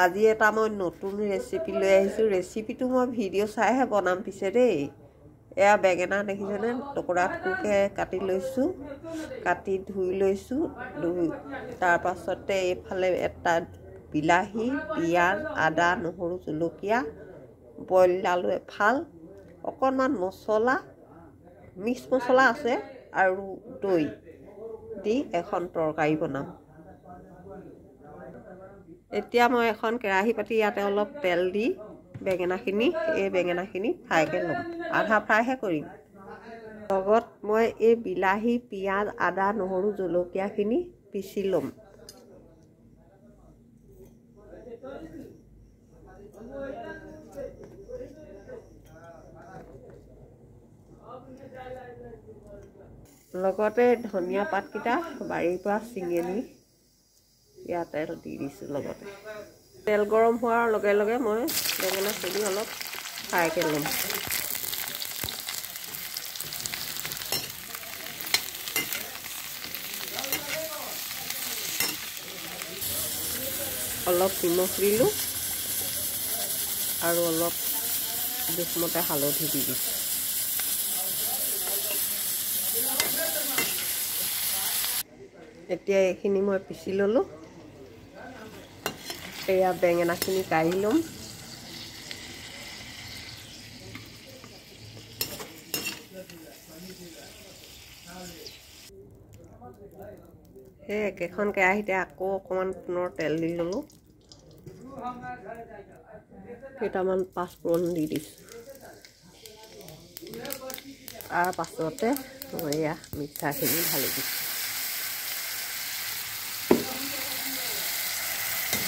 আজি এটা মই নতুন ৰেচিপি লৈ আহিছোঁ। ৰেচিপিটো মই ভিডিঅ' চাইহে বনাম পিছে দেই। এয়া বেঙেনা দেখিছেনে, টুকুৰা টুকুৰকৈ কাটি লৈছোঁ, কাটি ধুই লৈছোঁ। তাৰপাছতে এইফালে এটা বিলাহী, পিঁয়াজ, আদা, নহৰু, জলকীয়া, বইল আলু এফাল, অকণমান মছলা, মিক্স মছলা আছে আৰু দৈ দি এখন তৰকাৰী বনাম। এতিয়া মই এখন কেৰাহী পাতি ইয়াতে অলপ তেল দি বেঙেনাখিনি ফ্ৰাইকৈ ল'ম। আধা ফ্ৰাইহে কৰিম। লগত মই এই বিলাহী, পিঁয়াজ, আদা, নহৰু, জলকীয়াখিনি পিচি ল'ম। লগতে ধনিয়া পাতকেইটা বাৰীৰ পৰা ছিঙি আনি ইয়াতে দি দিছোঁ। লগতে তেল গৰম হোৱাৰ লগে লগে মই বেঙেনাখিনি অলপ ফ্ৰাইকৈ ল'ম। অলপ নিমখ দিলোঁ আৰু অলপ জোখমতে হালধি দি দিছোঁ। এতিয়া এইখিনি মই পিচি ল'লোঁ। এয়া বেঙেনাখিনি কাঢ়ি ল'ম। সেই একেখন কেৰাহীতে আকৌ অকণমান পুনৰ তেল দি ল'লোঁ। কেইটামান পাঁচফোৰণ দি দিছোঁ। তাৰ পাছতে মই এয়া মিক্সাৰখিনি ঢালি দিছোঁ।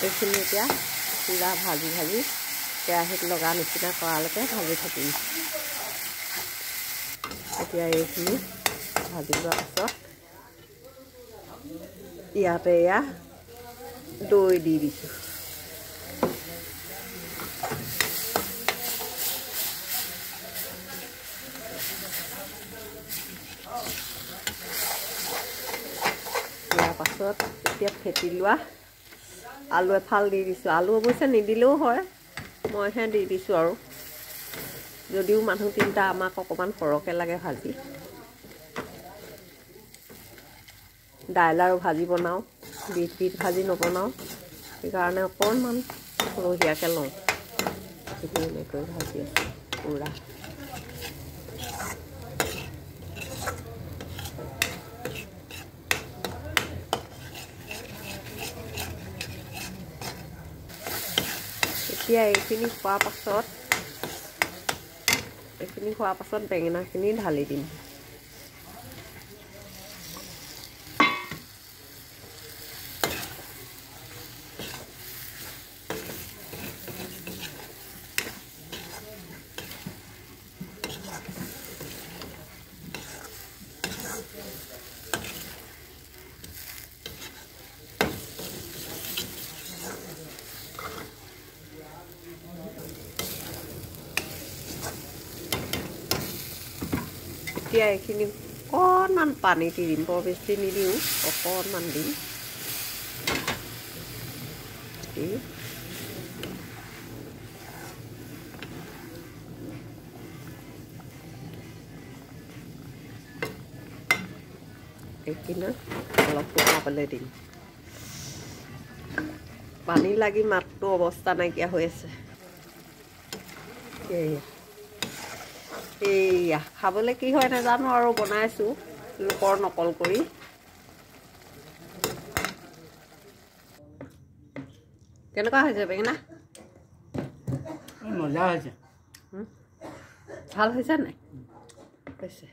এইখিনি এতিয়া পূৰা ভাজি কেৰাহীত লগা নিচিনা কৰালৈকে ভাজি থাকিম। এতিয়া এইখিনি ভাজি লোৱাৰ পাছত ইয়াতে এয়া দৈ দি দিছোঁ। ইয়াৰ পাছত এতিয়া ফেটি লোৱা আলু এফাল দি দিছোঁ। আলু অৱশ্যে নিদিলেও হয়, মইহে দি দিছোঁ আৰু। যদিও মানুহ তিনিটা, আমাক অকণমান সৰহকৈ লাগে ভাজি। দাইল আৰু ভাজি বনাওঁ, বিধ ভাজি নবনাওঁ, সেইকাৰণে অকণমান সৰহীয়াকৈ লওঁ। সেইখিনি এনেকৈ ভাজি আছোঁ পূৰা। এতিয়া এইখিনি খোৱাৰ পাছত বেঙেনাখিনি ঢালি দিম। এতিয়া এইখিনি অকণমান পানী দি দিম, বৰ বেছি নিদিওঁ, অকণমান দিম। এইখিনি অলপ শুকাবলৈ দিম। পানী লাগি মাত্ৰ অৱস্থা নাইকিয়া হৈ আছে। এইয়া খাবলৈ কি হয় নাজানো আৰু, বনাইছোঁ লোকৰ নকল কৰি। কেনেকুৱা হৈছে বেঙেনা? মজা হৈছে। ভাল হৈছে নাই? হৈছে।